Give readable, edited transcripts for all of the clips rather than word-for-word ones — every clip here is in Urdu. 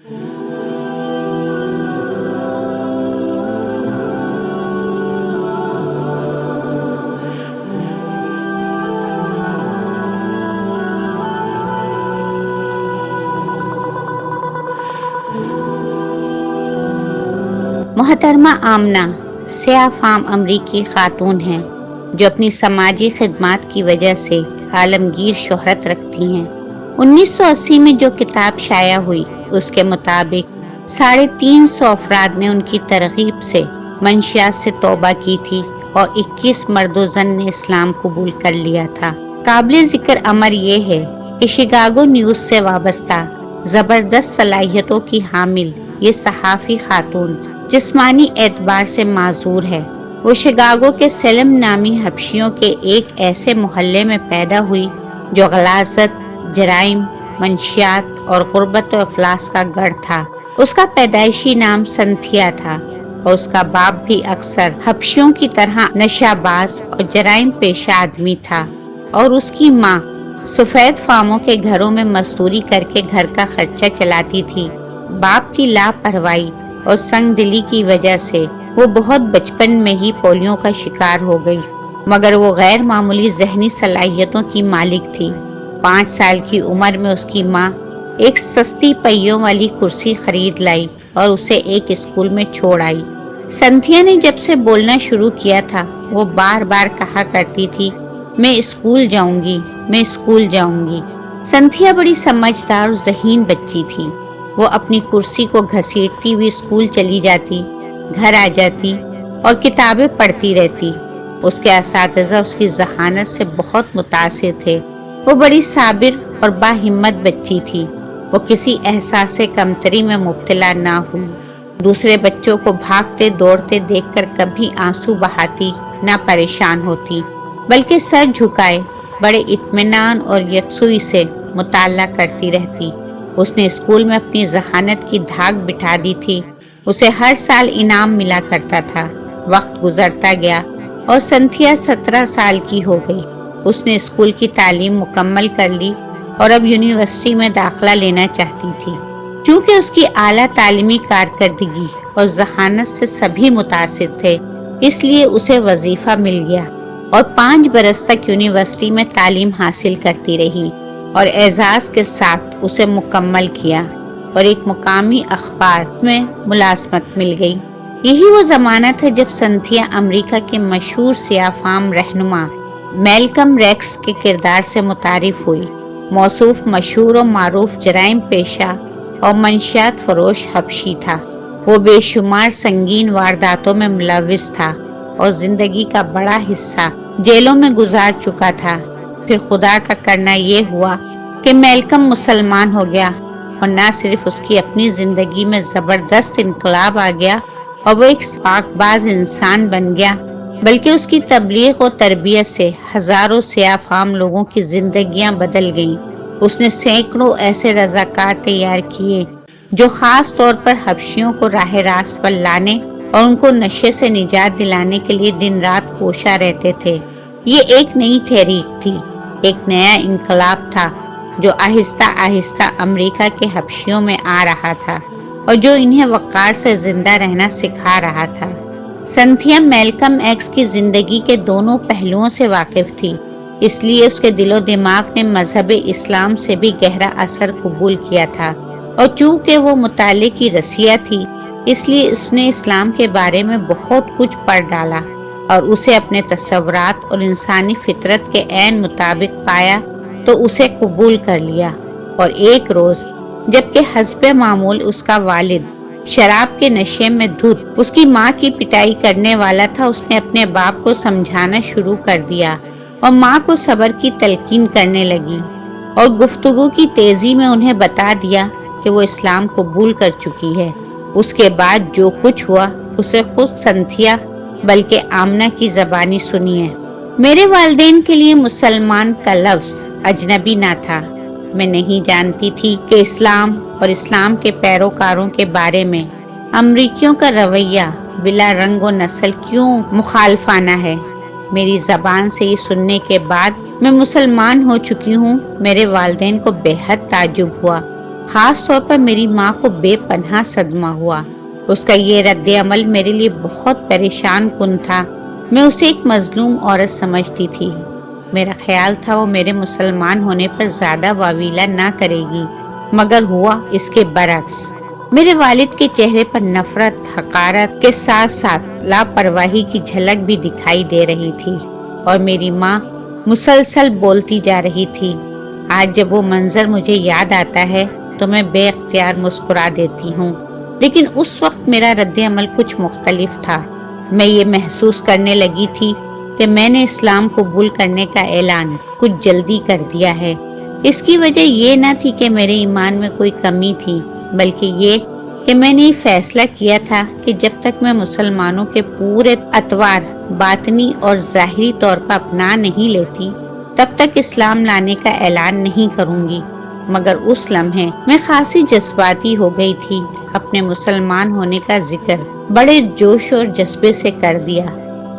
محترمہ آمنہ سیاہ فام امریکی خاتون ہیں جو اپنی سماجی خدمات کی وجہ سے عالمگیر شہرت رکھتی ہیں۔ 1980 میں جو کتاب شائع ہوئی اس کے مطابق 350 افراد نے ان کی ترغیب سے منشیات سے توبہ کی تھی اور 21 مرد و زن نے اسلام قبول کر لیا تھا۔ قابل ذکر امر یہ ہے کہ شکاگو نیوز سے وابستہ زبردست صلاحیتوں کی حامل یہ صحافی خاتون جسمانی اعتبار سے معذور ہے۔ وہ شکاگو کے سیلم نامی حبشیوں کے ایک ایسے محلے میں پیدا ہوئی جو غلاظت، جرائم، منشیات اور غربت و افلاس کا گڑھ تھا۔ اس کا پیدائشی نام سنتھیا تھا اور اس کا باپ بھی اکثر حبشیوں کی طرح نشہ باز اور جرائم پیشہ آدمی تھا، اور اس کی ماں سفید فاموں کے گھروں میں مزدوری کر کے گھر کا خرچہ چلاتی تھی۔ باپ کی لاپرواہی اور سنگ دلی کی وجہ سے وہ بہت بچپن میں ہی پولیو کا شکار ہو گئی، مگر وہ غیر معمولی ذہنی صلاحیتوں کی مالک تھی۔ 5 سال کی عمر میں اس کی ماں ایک سستی پہیوں والی کرسی خرید لائی اور اسے ایک اسکول میں چھوڑ آئی۔ سنتھیا نے جب سے بولنا شروع کیا تھا وہ بار بار کہا کرتی تھی، میں اسکول جاؤں گی، میں اسکول جاؤں گی۔ سنتھیا بڑی سمجھدار اور ذہین بچی تھی۔ وہ اپنی کرسی کو گھسیٹتی ہوئی اسکول چلی جاتی، گھر آ جاتی اور کتابیں پڑھتی رہتی۔ اس کے اساتذہ اس کی ذہانت سے بہت متاثر تھے۔ وہ بڑی صابر اور باہمت بچی تھی۔ وہ کسی احساس کمتری میں مبتلا نہ ہوئی۔ دوسرے بچوں کو بھاگتے دوڑتے دیکھ کر کبھی آنسو بہاتی نہ پریشان ہوتی، بلکہ سر جھکائے بڑے اطمینان اور یکسوئی سے مطالعہ کرتی رہتی۔ اس نے اسکول میں اپنی ذہانت کی دھاک بٹھا دی تھی۔ اسے ہر سال انعام ملا کرتا تھا۔ وقت گزرتا گیا اور سنتھیا 17 سال کی ہو گئی۔ اس نے اسکول کی تعلیم مکمل کر لی اور اب یونیورسٹی میں داخلہ لینا چاہتی تھی۔ چونکہ اس کی اعلیٰ تعلیمی کارکردگی اور ذہانت سے سبھی متاثر تھے، اس لیے اسے وظیفہ مل گیا اور 5 برس تک یونیورسٹی میں تعلیم حاصل کرتی رہی اور اعزاز کے ساتھ اسے مکمل کیا اور ایک مقامی اخبار میں ملازمت مل گئی۔ یہی وہ زمانہ تھا جب سنتھیا امریکہ کے مشہور سیاہ فام رہنما میلکم ایکس کے کردار سے متعارف ہوئی۔ موصوف مشہور و معروف جرائم پیشہ اور منشیات فروش حبشی تھا۔ وہ بے شمار سنگین وارداتوں میں ملوث تھا اور زندگی کا بڑا حصہ جیلوں میں گزار چکا تھا۔ پھر خدا کا کرنا یہ ہوا کہ میلکم مسلمان ہو گیا، اور نہ صرف اس کی اپنی زندگی میں زبردست انقلاب آ گیا اور وہ ایک پاک باز انسان بن گیا، بلکہ اس کی تبلیغ و تربیت سے ہزاروں سیاہ فام لوگوں کی زندگیاں بدل گئیں۔ اس نے سینکڑوں ایسے رضاکار تیار کیے جو خاص طور پر حبشیوں کو راہ راست پر لانے اور ان کو نشے سے نجات دلانے کے لیے دن رات کوشاں رہتے تھے۔ یہ ایک نئی تحریک تھی، ایک نیا انقلاب تھا جو آہستہ آہستہ امریکہ کے حبشیوں میں آ رہا تھا اور جو انہیں وقار سے زندہ رہنا سکھا رہا تھا۔ سنتھیا میلکم ایکس کی زندگی کے دونوں پہلوؤں سے واقف تھی، اس لیے اس کے دل و دماغ نے مذہب اسلام سے بھی گہرا اثر قبول کیا تھا، اور چونکہ وہ مطالعے کی رسیا تھی اس لیے اس نے اسلام کے بارے میں بہت کچھ پڑھ ڈالا اور اسے اپنے تصورات اور انسانی فطرت کے عین مطابق پایا تو اسے قبول کر لیا۔ اور ایک روز جبکہ حسب معمول اس کا والد شراب کے نشے میں دھت اس کی ماں کی پٹائی کرنے والا تھا، اس نے اپنے باپ کو سمجھانا شروع کر دیا اور ماں کو صبر کی تلقین کرنے لگی اور گفتگو کی تیزی میں انہیں بتا دیا کہ وہ اسلام قبول کر چکی ہے۔ اس کے بعد جو کچھ ہوا اسے خود سنتھیا بلکہ آمنہ کی زبانی سنیے۔ میرے والدین کے لیے مسلمان کا لفظ اجنبی نہ تھا۔ میں نہیں جانتی تھی کہ اسلام اور اسلام کے پیروکاروں کے بارے میں امریکیوں کا رویہ بلا رنگ و نسل کیوں مخالفانہ ہے۔ میری زبان سے یہ سننے کے بعد میں مسلمان ہو چکی ہوں، میرے والدین کو بے حد تعجب ہوا خاص طور پر میری ماں کو بے پناہ صدمہ ہوا۔ اس کا یہ رد عمل میرے لیے بہت پریشان کن تھا۔ میں اسے ایک مظلوم عورت سمجھتی تھی۔ میرا خیال تھا وہ میرے مسلمان ہونے پر زیادہ واویلا نہ کرے گی، مگر ہوا اس کے برعکس۔ میرے والد کے چہرے پر نفرت، حقارت کے ساتھ ساتھ لاپرواہی کی جھلک بھی دکھائی دے رہی تھی، اور میری ماں مسلسل بولتی جا رہی تھی۔ آج جب وہ منظر مجھے یاد آتا ہے تو میں بے اختیار مسکرا دیتی ہوں، لیکن اس وقت میرا رد عمل کچھ مختلف تھا۔ میں یہ محسوس کرنے لگی تھی کہ میں نے اسلام قبول کرنے کا اعلان کچھ جلدی کر دیا ہے۔ اس کی وجہ یہ نہ تھی کہ میرے ایمان میں کوئی کمی تھی، بلکہ یہ کہ میں نے فیصلہ کیا تھا کہ جب تک میں مسلمانوں کے پورے اطوار باطنی اور ظاہری طور پر اپنا نہیں لیتی، تب تک اسلام لانے کا اعلان نہیں کروں گی۔ مگر اس لمحے میں خاصی جذباتی ہو گئی تھی۔ اپنے مسلمان ہونے کا ذکر بڑے جوش اور جذبے سے کر دیا۔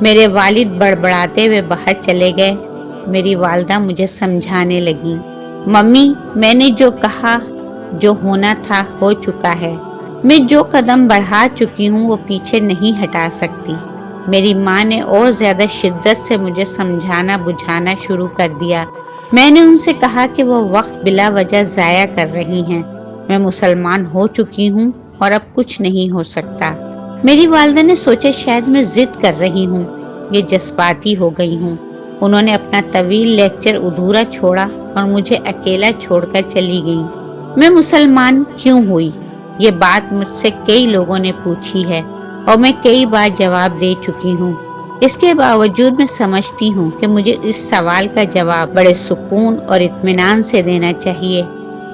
میرے والد بڑبڑاتے ہوئے باہر چلے گئے۔ میری والدہ مجھے سمجھانے لگی، ممی، میں نے جو کہا، جو ہونا تھا ہو چکا ہے۔ میں جو قدم بڑھا چکی ہوں وہ پیچھے نہیں ہٹا سکتی۔ میری ماں نے اور زیادہ شدت سے مجھے سمجھانا بجھانا شروع کر دیا۔ میں نے ان سے کہا کہ وہ وقت بلا وجہ ضائع کر رہی ہیں۔ میں مسلمان ہو چکی ہوں اور اب کچھ نہیں ہو سکتا۔ میری والدہ نے سوچا شاید میں ضد کر رہی ہوں، یہ جذباتی ہو گئی ہوں۔ انہوں نے اپنا طویل لیکچر ادھورا چھوڑا اور مجھے اکیلا چھوڑ کر چلی گئیں۔ میں مسلمان کیوں ہوئی؟ یہ بات مجھ سے کئی لوگوں نے پوچھی ہے اور میں کئی بار جواب دے چکی ہوں۔ اس کے باوجود میں سمجھتی ہوں کہ مجھے اس سوال کا جواب بڑے سکون اور اطمینان سے دینا چاہیے۔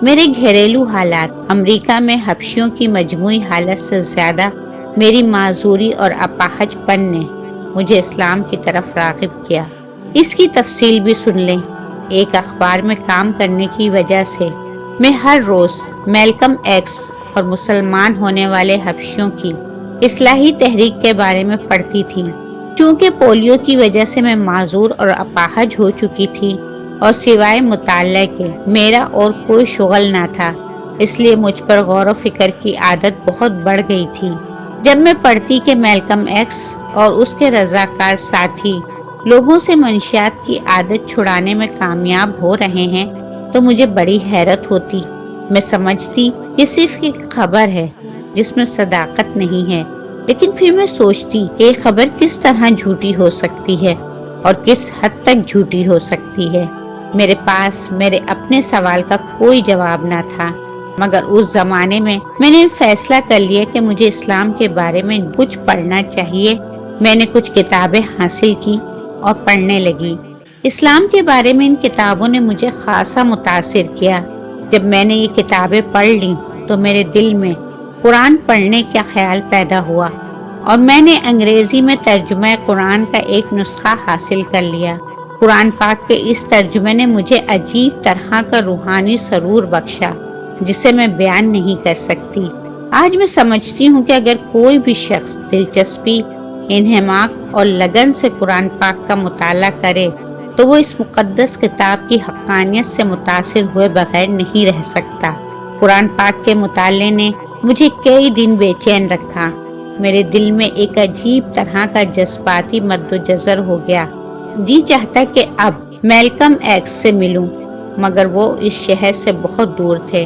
میرے گھریلو حالات، امریکہ میں حبشیوں کی مجموعی حالت سے زیادہ میری معذوری اور اپاہج پن نے مجھے اسلام کی طرف راغب کیا۔ اس کی تفصیل بھی سن لیں۔ ایک اخبار میں کام کرنے کی وجہ سے میں ہر روز میلکم ایکس اور مسلمان ہونے والے حبشیوں کی اصلاحی تحریک کے بارے میں پڑھتی تھی۔ چونکہ پولیو کی وجہ سے میں معذور اور اپاہج ہو چکی تھی اور سوائے مطالعہ کے میرا اور کوئی شغل نہ تھا، اس لیے مجھ پر غور و فکر کی عادت بہت بڑھ گئی تھی۔ جب میں پڑھتی کہ میلکم ایکس اور اس کے رضاکار ساتھی لوگوں سے منشیات کی عادت چھڑانے میں کامیاب ہو رہے ہیں تو مجھے بڑی حیرت ہوتی۔ میں سمجھتی یہ صرف ایک خبر ہے جس میں صداقت نہیں ہے، لیکن پھر میں سوچتی کہ یہ خبر کس طرح جھوٹی ہو سکتی ہے اور کس حد تک جھوٹی ہو سکتی ہے۔ میرے پاس میرے اپنے سوال کا کوئی جواب نہ تھا، مگر اس زمانے میں نے فیصلہ کر لیا کہ مجھے اسلام کے بارے میں کچھ پڑھنا چاہیے۔ میں نے کچھ کتابیں حاصل کی اور پڑھنے لگی۔ اسلام کے بارے میں ان کتابوں نے مجھے خاصا متاثر کیا۔ جب میں نے یہ کتابیں پڑھ لیں تو میرے دل میں قرآن پڑھنے کا خیال پیدا ہوا اور میں نے انگریزی میں ترجمہ قرآن کا ایک نسخہ حاصل کر لیا۔ قرآن پاک کے اس ترجمے نے مجھے عجیب طرح کا روحانی سرور بخشا جسے میں بیان نہیں کر سکتی۔ آج میں سمجھتی ہوں کہ اگر کوئی بھی شخص دلچسپی، انہماک اور لگن سے قرآن پاک کا مطالعہ کرے تو وہ اس مقدس کتاب کی حقانیت سے متاثر ہوئے بغیر نہیں رہ سکتا۔ قرآن پاک کے مطالعے نے مجھے کئی دن بے چین رکھا۔ میرے دل میں ایک عجیب طرح کا جذباتی مد و جزر ہو گیا۔ جی چاہتا کہ اب میلکم ایکس سے ملوں، مگر وہ اس شہر سے بہت دور تھے۔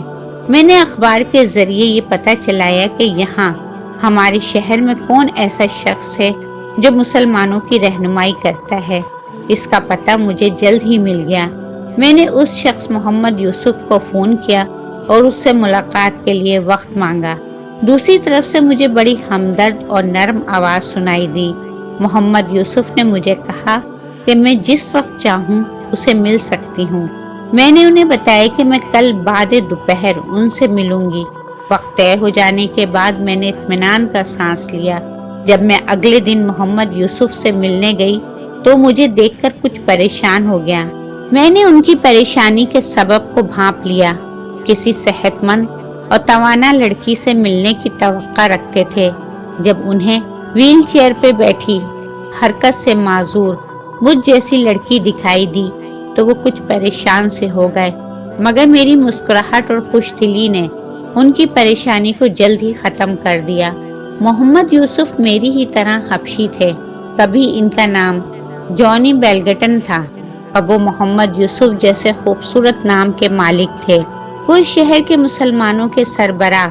میں نے اخبار کے ذریعے یہ پتہ چلایا کہ یہاں ہمارے شہر میں کون ایسا شخص ہے جو مسلمانوں کی رہنمائی کرتا ہے۔ اس کا پتہ مجھے جلد ہی مل گیا۔ میں نے اس شخص محمد یوسف کو فون کیا اور اس سے ملاقات کے لیے وقت مانگا۔ دوسری طرف سے مجھے بڑی ہمدرد اور نرم آواز سنائی دی۔ محمد یوسف نے مجھے کہا کہ میں جس وقت چاہوں اسے مل سکتی ہوں۔ میں نے انہیں بتایا کہ میں کل بعد دوپہر ان سے ملوں گی۔ وقت طے ہو جانے کے بعد میں نے اطمینان کا سانس لیا۔ جب میں اگلے دن محمد یوسف سے ملنے گئی تو مجھے دیکھ کر کچھ پریشان ہو گیا۔ میں نے ان کی پریشانی کے سبب کو بھانپ لیا۔ کسی صحت مند اور توانا لڑکی سے ملنے کی توقع رکھتے تھے۔ جب انہیں ویل چیئر پہ بیٹھی، حرکت سے معذور مجھ جیسی لڑکی دکھائی دی تو وہ کچھ پریشان سے ہو گئے، مگر میری مسکراہٹ اور خوش دلی نے ان کی پریشانی کو جلد ہی ختم کر دیا۔ محمد یوسف میری ہی طرح حبشی تھے۔ کبھی ان کا نام جونی بیلگٹن تھا، اب وہ محمد یوسف جیسے خوبصورت نام کے مالک تھے۔ وہ اس شہر کے مسلمانوں کے سربراہ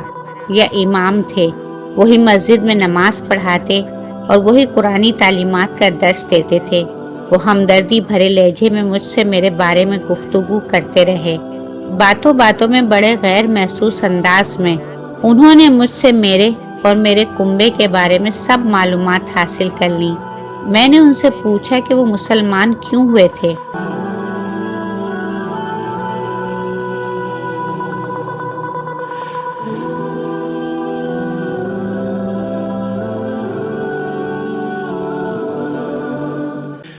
یا امام تھے۔ وہی مسجد میں نماز پڑھاتے اور وہی قرآنی تعلیمات کا درس دیتے تھے۔ وہ ہمدردی بھرے لہجے میں مجھ سے میرے بارے میں گفتگو کرتے رہے۔ باتوں باتوں میں بڑے غیر محسوس انداز میں انہوں نے مجھ سے میرے اور میرے کنبے کے بارے میں سب معلومات حاصل کر لیں۔ میں نے ان سے پوچھا کہ وہ مسلمان کیوں ہوئے تھے۔